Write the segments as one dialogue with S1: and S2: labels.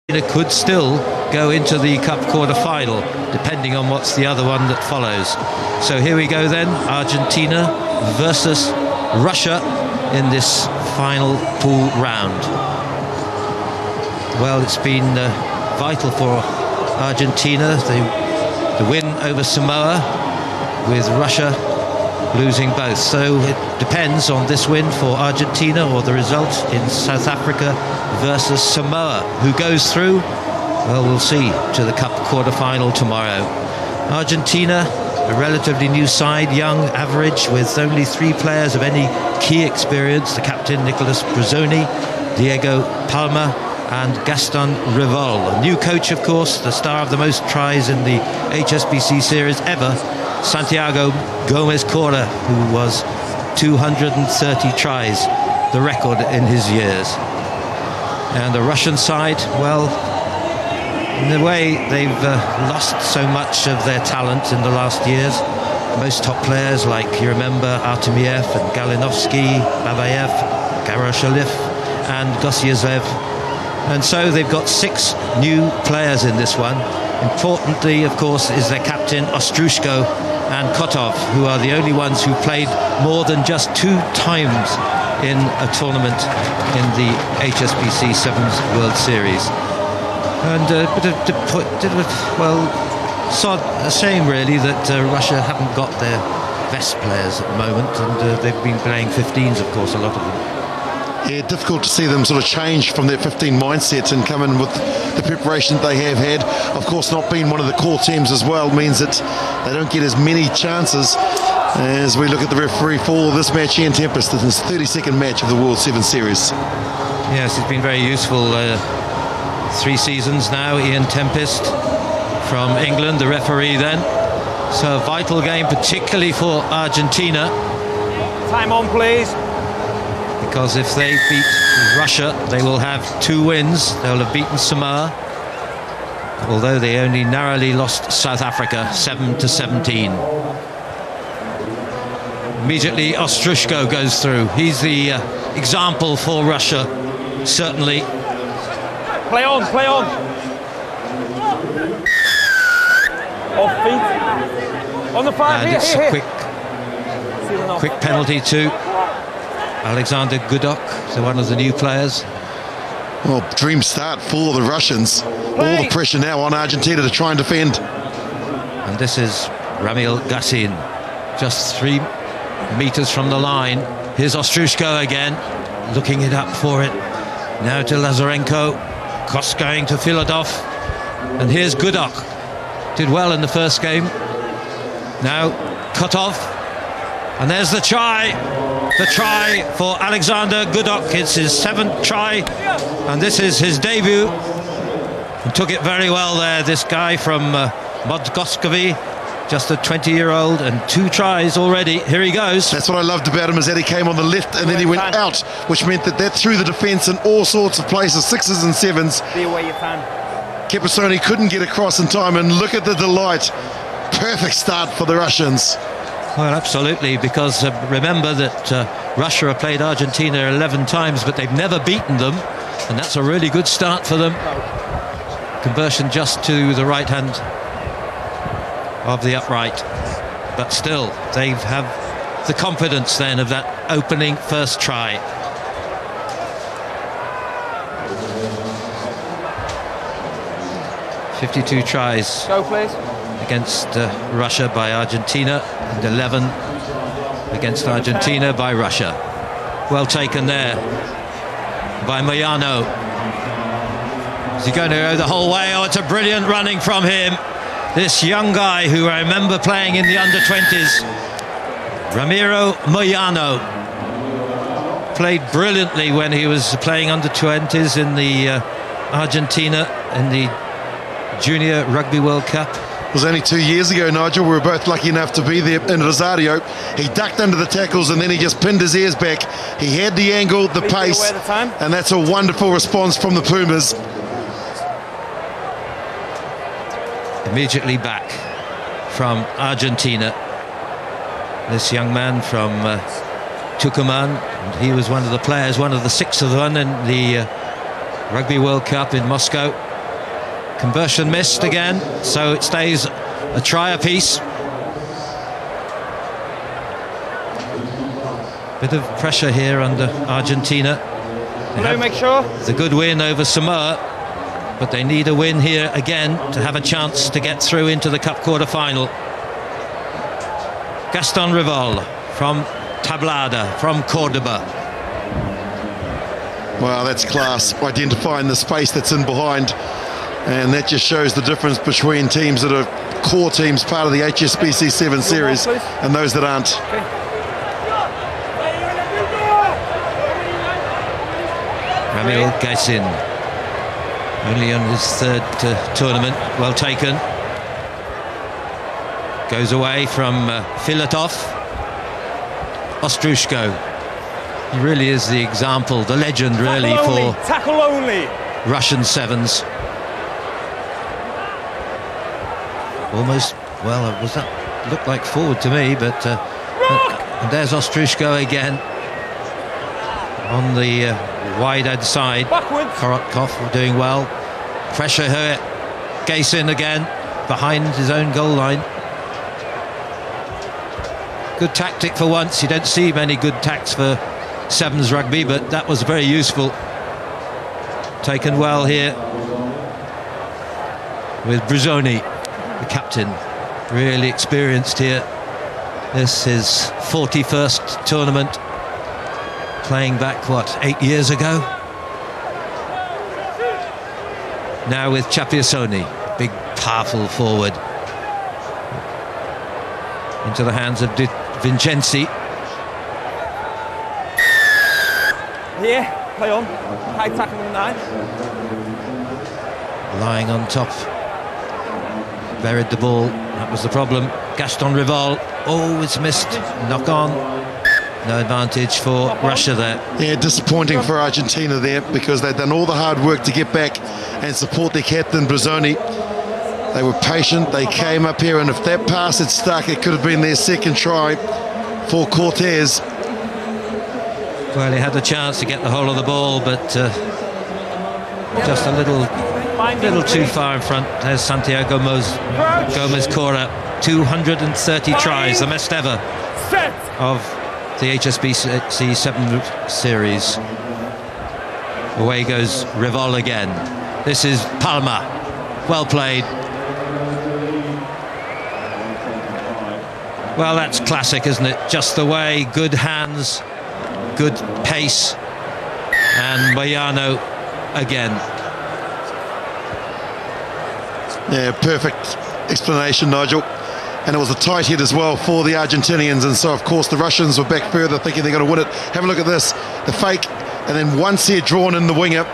S1: Argentina could still go into the Cup quarter-final, depending on what's the other one that follows. So here we go then, Argentina versus Russia in this final pool round. Well, it's been vital for Argentina, the win over Samoa, with Russia losing both. So it depends on this win for Argentina or the result in South Africa versus Samoa. Who goes through? Well, we'll see to the Cup quarter-final tomorrow. Argentina, a relatively new side, young, average, with only 3 players of any key experience: the captain Nicolas Brazzoni, Diego Palma and Gaston Rivol. A new coach, of course, the star of the most tries in the HSBC series ever, Santiago Gomez Cora, who was 230 tries, the record in his years. And the Russian side, well, in a way they've lost so much of their talent in the last years. Most top players, like you remember Artemiev and Galinovsky, Babayev, Garoshalif and Gosiezev. And so they've got 6 new players in this one. Importantly, of course, is their captain Ostrushko and Kotov, who are the only ones who played more than just 2 times in a tournament in the HSBC Sevens World Series. And a shame really that Russia haven't got their best players at the moment, and they've been playing 15s, of course, a lot of them.
S2: Yeah, difficult to see them sort of change from their 15 mindset and come in with the preparation that they have had. Of course, not being one of the core teams as well means that they don't get as many chances. As we look at the referee for this match, Ian Tempest, in his 32nd match of the World Sevens Series.
S1: Yes, he's been very useful. 3 seasons now, Ian Tempest from England, the referee then. So a vital game, particularly for Argentina.
S3: Time on, please.
S1: Because if they beat Russia, they will have 2 wins. They'll have beaten Samoa, although they only narrowly lost South Africa 7-17. Immediately Ostrushko goes through. He's the example for Russia, certainly.
S3: Play on, play on. Off feet. On the 5,
S1: and
S3: here,
S1: it's
S3: here,
S1: a quick penalty to Alexander Gudok, so one of the new players.
S2: Well, dream start for the Russians. All the pressure now on Argentina to try and defend.
S1: And this is Ramil Gassin, just 3 meters from the line. Here's Ostrushko again, looking it up for it. Now to Lazarenko, Kos going to Filadov, and here's Gudok. Did well in the first game. Now Kotov, and there's the try. The try for Alexander Gudok. It's his 7th try, and this is his debut. He took it very well there, this guy from Modgoskovi, just a 20-year-old, and 2 tries already. Here he goes.
S2: That's what I loved about him, is that he came on the left and then he went out, which meant that threw the defence in all sorts of places, 6s and 7s.
S3: Be away, you fan.
S2: Kepisoni couldn't get across in time, and look at the delight. Perfect start for the Russians.
S1: Well, absolutely, because remember that Russia have played Argentina 11 times, but they've never beaten them, and that's a really good start for them. Conversion just to the right hand of the upright, but still, they have the confidence then of that opening first try. "52 tries
S3: Go, please.
S1: against Russia by Argentina, and 11 against Argentina by Russia." Well taken there by Moyano. Is he going to go the whole way? Oh, it's a brilliant running from him. This young guy who I remember playing in the under-20s, Ramiro Moyano, played brilliantly when he was playing under-20s in the Argentina in the Junior Rugby World Cup.
S2: It was only 2 years ago, Nigel. We were both lucky enough to be there in Rosario. He ducked under the tackles and then he just pinned his ears back. He had the angle, the pace, and that's a wonderful response from the Pumas.
S1: Immediately back from Argentina, this young man from Tucumán, and he was one of the players, one of the 6 of the one in the Rugby World Cup in Moscow. Conversion missed again, so it stays a try apiece. Bit of pressure here under Argentina.
S3: Make sure.
S1: It's a good win over Samoa, but they need a win here again to have a chance to get through into the Cup quarter-final. Gaston Rival from Tablada, from Cordoba.
S2: Well, that's class, identifying the space that's in behind, and that just shows the difference between teams that are core teams, part of the HSBC 7 series, and those that aren't.
S1: Ramil Gaisin, only on his third tournament, well taken. Goes away from Filatov. Ostrushko. He really is the example, the legend really
S3: Tackle only.
S1: Russian sevens. Almost, well, was that looked like forward to me, but and there's Ostrushko again on the wide outside. Korotkov doing well. Pressure here. Gaisin again behind his own goal line. Good tactic for once. You don't see many good tacks for sevens rugby, but that was very useful. Taken well here with Bruzzoni, the captain, really experienced here. This is 41st tournament, playing back, what, 8 years ago? Now with Chapiasoni, big, powerful forward. Into the hands of Vincenzi.
S3: Here, play on. High tackle number 9.
S1: Lying on top. Buried the ball, that was the problem. Gaston Rival, oh, it's missed. Knock on. No advantage for Russia there.
S2: Yeah, disappointing for Argentina there, because they've done all the hard work to get back and support their captain, Bruzzoni. They were patient, they came up here, and if that pass had stuck, it could have been their second try for Cortez.
S1: Well, he had the chance to get the whole of the ball, but just a little too far in front. There's Santiago Gomez Cora, 230 tries, the best ever of the HSBC 7 series. Away goes Rival again. This is Palma. Well played. Well, that's classic, isn't it? Just the way, good hands, good pace, and Moyano again.
S2: Yeah, perfect explanation, Nigel. And it was a tight hit as well for the Argentinians, and so of course the Russians were back further thinking they're going to win it. Have a look at this, the fake, and then once he had drawn in the winger,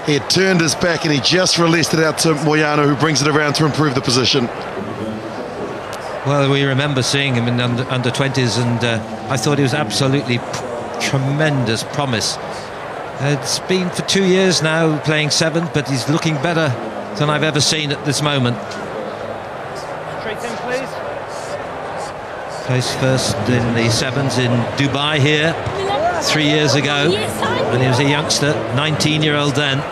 S2: he had turned his back and he just released it out to Moyano, who brings it around to improve the position.
S1: Well, we remember seeing him in under 20s, and I thought he was absolutely tremendous promise. It's been for 2 years now playing 7, but he's looking better than I've ever seen at this moment.
S3: Straight in, please.
S1: Placed first in the 7s in Dubai here 3 years ago, when he was a youngster, 19-year-old then.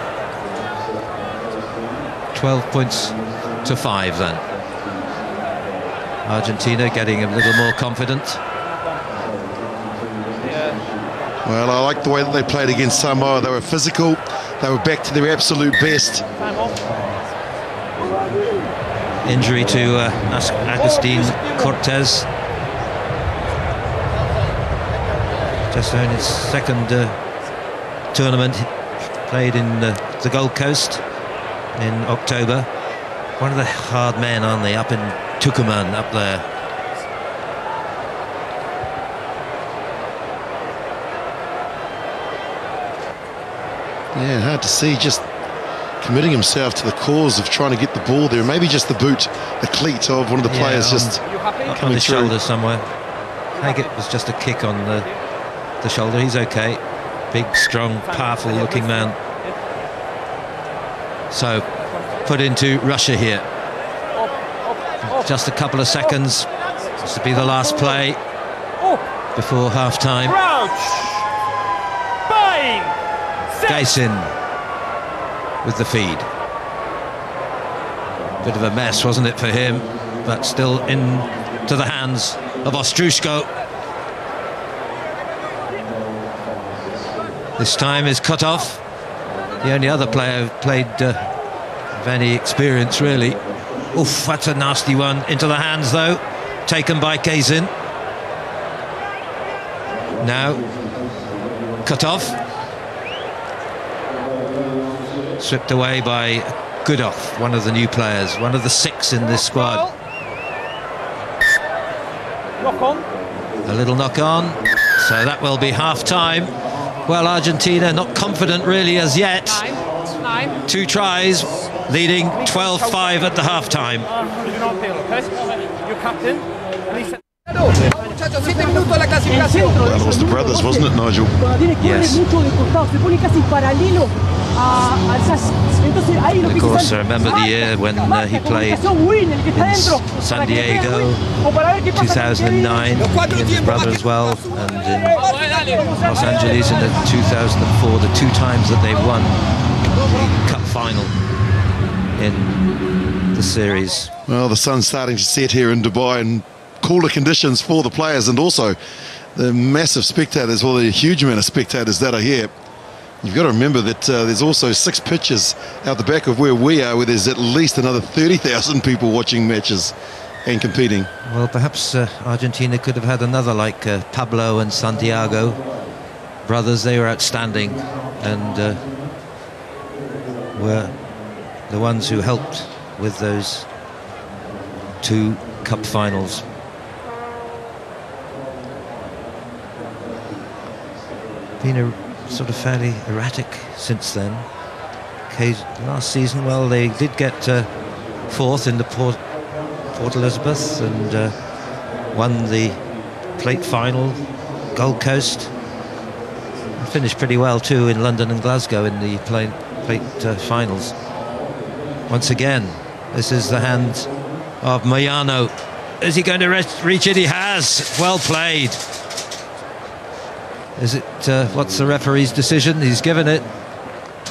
S1: 12 points to 5 then. Argentina getting a little more confident.
S2: Well, I like the way that they played against Samoa. They were physical, they were back to their absolute best.
S1: Injury to Agustin Cortez. Just on his second tournament, played in the Gold Coast in October. One of the hard men, aren't they, up in Tucumán, up there.
S2: Yeah, hard to see, just committing himself to the cause of trying to get the ball there. Maybe just the boot, the cleat of one of the players just
S1: on his shoulder somewhere. I think it was just a kick on the shoulder. He's okay. Big, strong, powerful looking man. So, put into Russia here. Just a couple of seconds. This will be the last play before half-time. Gaisin with the feed. Bit of a mess, wasn't it, for him? But still into the hands of Ostrushko. This time is cut off. The only other player who played of any experience, really. Oof, that's a nasty one. Into the hands, though. Taken by Kazin. Now, cut off. Slipped away by Goodhoff, one of the new players, one of the 6 in this squad.
S3: Knock on.
S1: A little knock on, so that will be half-time. Well, Argentina not confident really as yet.
S3: 9.
S1: 2 tries, leading 12-5 at the half-time.
S3: Your captain.
S2: That was the brothers, wasn't it, Nigel?
S1: Yes. Of course, I remember the year when he played in San Diego, 2009, with his brother as well, and in Los Angeles in the 2004, the 2 times that they've won the cup final in the series.
S2: Well, the sun's starting to set here in Dubai, and cooler conditions for the players, and also the massive spectators, well, the huge amount of spectators that are here. You've got to remember that there's also 6 pitches out the back of where we are, where there's at least another 30,000 people watching matches and competing.
S1: Well, perhaps Argentina could have had another like Pablo and Santiago brothers. They were outstanding and were the ones who helped with those 2 cup finals. Been a sort of fairly erratic since then. Last season, well, they did get 4th in the Port Elizabeth and won the plate final, Gold Coast. And finished pretty well too in London and Glasgow in the plate finals. Once again, this is the hand of Moyano. Is he going to reach it? He has. Well played. Is it, what's the referee's decision? He's given it.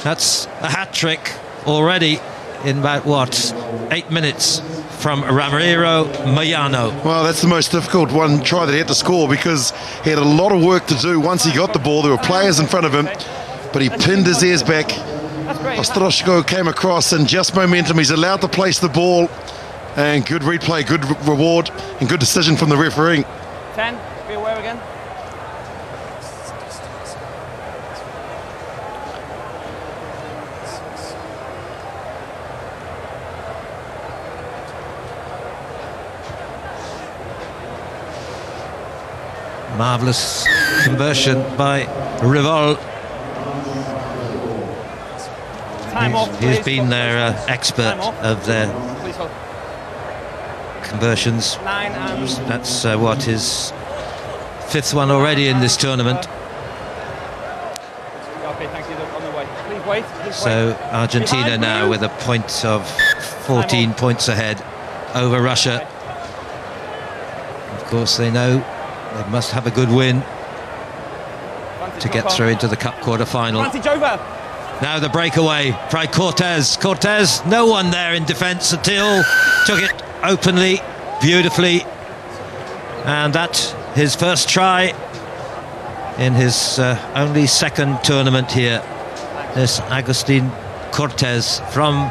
S1: That's a hat-trick already in about, what, 8 minutes from Ramiro Moyano.
S2: Well, that's the most difficult try that he had to score, because he had a lot of work to do once he got the ball. There were players in front of him, but he pinned his ears back. Ostrushko came across, and just momentum. He's allowed to place the ball, and good replay, good reward, and good decision from the referee.
S3: 10, be aware again.
S1: Marvellous conversion by Rivol. He's been their expert of their conversions. That's what, his 5th one already in this tournament. So Argentina now with a point of 14 points ahead over Russia. Of course, they know they must have a good win to get through into the cup quarter-final. Now the breakaway by Cortez. Cortez, no one there in defence until took it openly, beautifully. And that's his first try in his only 2nd tournament here. This Agustin Cortez from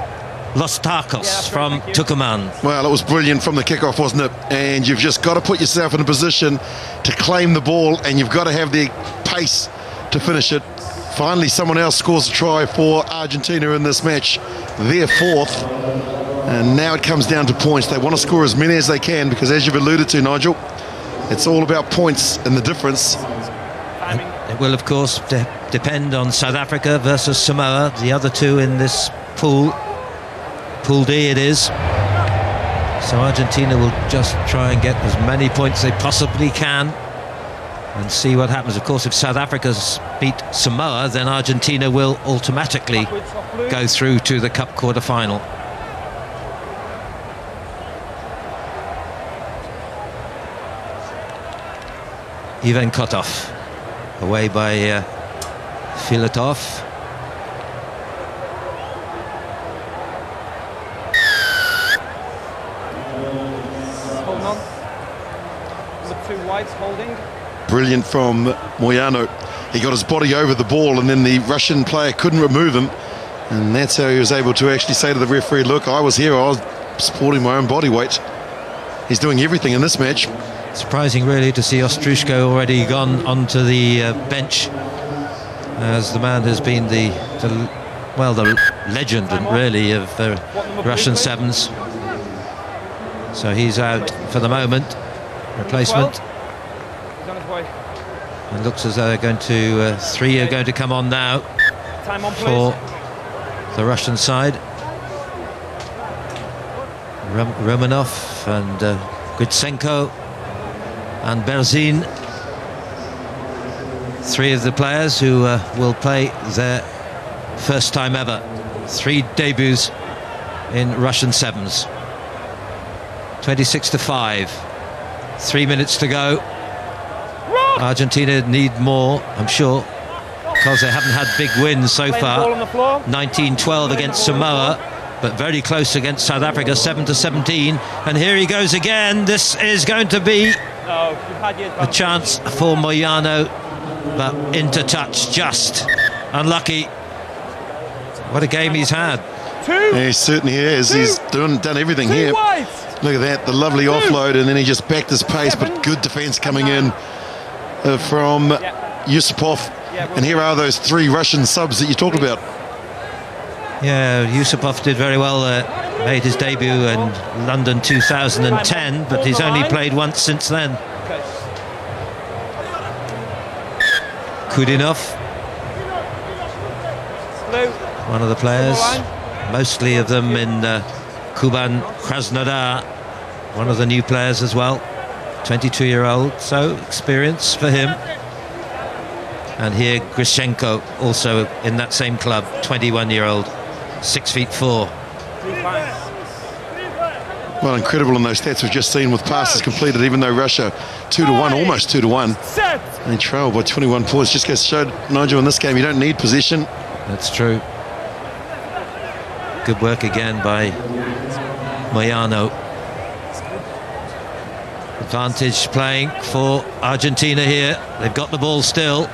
S1: Los Tacos, from Tucumán.
S2: Well, it was brilliant from the kickoff, wasn't it? And you've just got to put yourself in a position to claim the ball, and you've got to have the pace to finish it. Finally, someone else scores a try for Argentina in this match. They're 4th. And now it comes down to points. They want to score as many as they can, because as you've alluded to, Nigel, it's all about points and the difference.
S1: It will, of course, depend on South Africa versus Samoa, the other 2 in this pool. Pool D it is. So Argentina will just try and get as many points they possibly can and see what happens. Of course, if South Africa beat Samoa, then Argentina will automatically go through to the cup quarter-final. Ivan Kotov, away by Filatov.
S3: wides, holding.
S2: Brilliant from Moyano. He got his body over the ball and then the Russian player couldn't remove him. And that's how he was able to actually say to the referee, look, I was here, I was supporting my own body weight. He's doing everything in this match.
S1: Surprising, really, to see Ostrushko already gone onto the bench, as the man has been the legend, really, of the Russian sevens. So he's out for the moment. Replacement.
S3: He's on his way.
S1: And looks as though they're going to three are going to come on now.
S3: Time on,
S1: for
S3: please.
S1: the Russian side. Romanov and Gritsenko and Berzin, three of the players who will play their first time ever. 3 debuts in Russian sevens. 26-5. 3 minutes to go. Argentina need more, I'm sure, because they haven't had big wins so far. 19-12 against Samoa, but very close against South Africa, 7-17. And here he goes again. This is going to be a chance for Moyano, but into touch, just unlucky. What a game he's had.
S2: Yeah, he certainly has. He's done everything here. Look at that, the lovely offload, and then he just backed his pace, but good defence coming in from Yusupov. And here are those 3 Russian subs that you talked about.
S1: Yeah, Yusupov did very well, made his debut in London 2010, but he's only played once since then. Kudinov, one of the players, mostly of them in Kuban Krasnodar, one of the new players as well, 22-year-old, so experience for him. And here Grishenko, also in that same club, 21-year-old, 6'4".
S2: Well, incredible in those stats we've just seen with passes completed, even though Russia 2-1, almost 2-1. They trail by 21 points. Just goes to show, Nigel, in this game you don't need position.
S1: That's true. Good work again by Moyano. Advantage playing for Argentina here. They've got the ball still.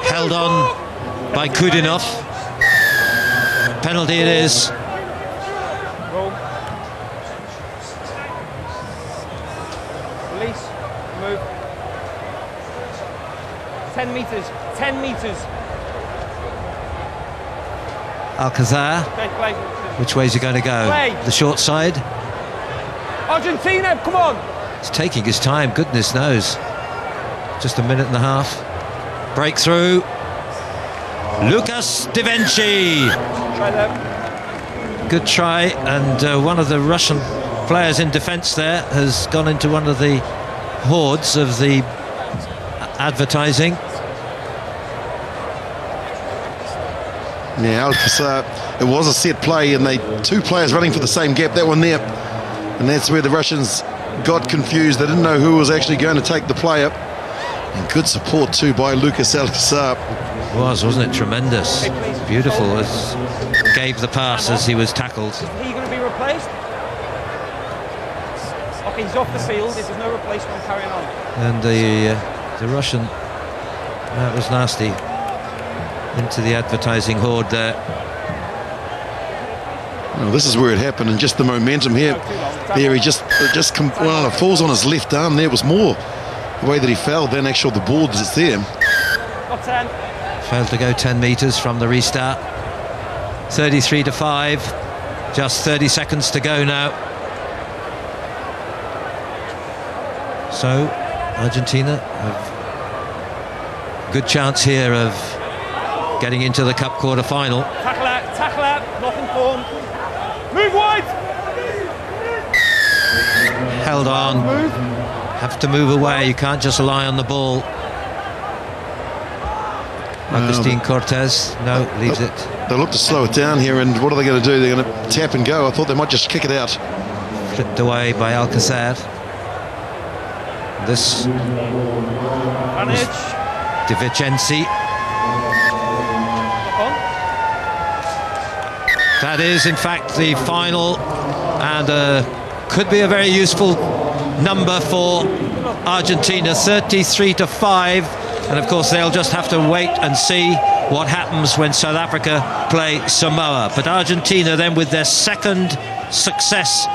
S1: Held on by Kudinov. Penalty it is.
S3: Release. Move. 10 metres. 10 metres.
S1: Alcazar. Which way is he going to go? The short side.
S3: Argentina, come on.
S1: He's taking his time, goodness knows. Just a minute and a half. Breakthrough. Lucas Divenci.
S3: Try that.
S1: Good try, and one of the Russian players in defence there has gone into one of the hordes of the advertising.
S2: Yeah, Alcazar, it was a set play, and 2 players running for the same gap, that one there. And that's where the Russians got confused. They didn't know who was actually going to take the play up. And good support too by Lucas Alcazar.
S1: Wasn't it tremendous? Beautiful. Gave the pass as he was tackled.
S3: Is he going to be replaced? Okay, he's off the field. If there's no replacement, carrying on.
S1: And the Russian, that was nasty. Into the advertising horde there.
S2: Well, this is where it happened, and just the momentum here. There, he just falls on his left arm. There was more the way that he fell than actually the board that's there.
S3: Got 10.
S1: Failed to go 10 metres from the restart. 33-5. Just 30 seconds to go now. So Argentina have a good chance here of getting into the Cup quarter-final.
S3: Tackle out, nothing form. Move wide!
S1: Held on. Have to move away, you can't just rely on the ball. Agustin Cortez, no, leaves it.
S2: They look to slow it down here, and what are they going to do? They're going to tap and go. I thought they might just kick it out.
S1: Flipped away by Alcazar. This De Vicenzi. That is, in fact, the final, and could be a very useful number for Argentina 33-5, and of course they'll just have to wait and see what happens when South Africa play Samoa. But Argentina then with their second success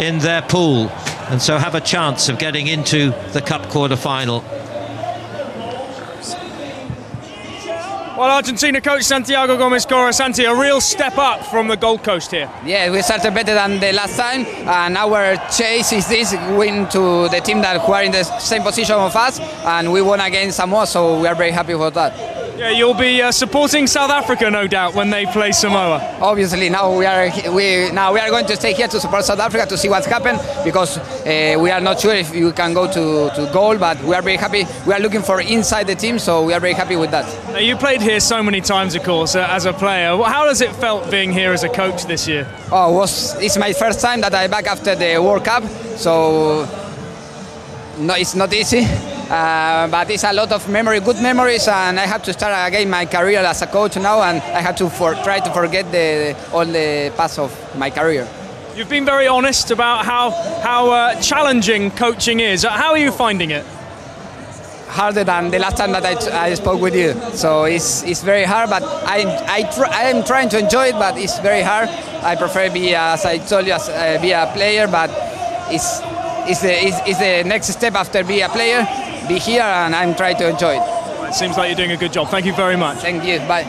S1: in their pool, and so have a chance of getting into the Cup quarter-final.
S3: Well, Argentina coach Santiago Gomez-Cora, Santi, a real step up from the Gold Coast here.
S4: Yeah, we started better than the last time, and our chase is this win to the team that who are in the same position of us, and we won against Samoa, so we are very happy for that.
S3: Yeah, you'll be supporting South Africa, no doubt, when they play Samoa.
S4: Obviously, now we are going to stay here to support South Africa to see what's happened, because we are not sure if we can go to goal, but we are very happy. We are looking for inside the team, so we are very happy with that.
S3: Now, you played here so many times, of course, as a player. How does it felt being here as a coach this year?
S4: Oh, it's my first time that I'm back after the World Cup, so no, it's not easy. But it's a lot of good memories, and I have to start again my career as a coach now, and I have to try to forget all the past of my career.
S3: You've been very honest about how challenging coaching is. How are you finding it?
S4: Harder than the last time that I spoke with you. So it's very hard, but I am trying to enjoy it, but it's very hard. I prefer be, as I told you, be a player, but it's the next step after be a player. Be here, and I'm trying to enjoy it.
S3: It seems like you're doing a good job. Thank you very much.
S4: Thank you. Bye.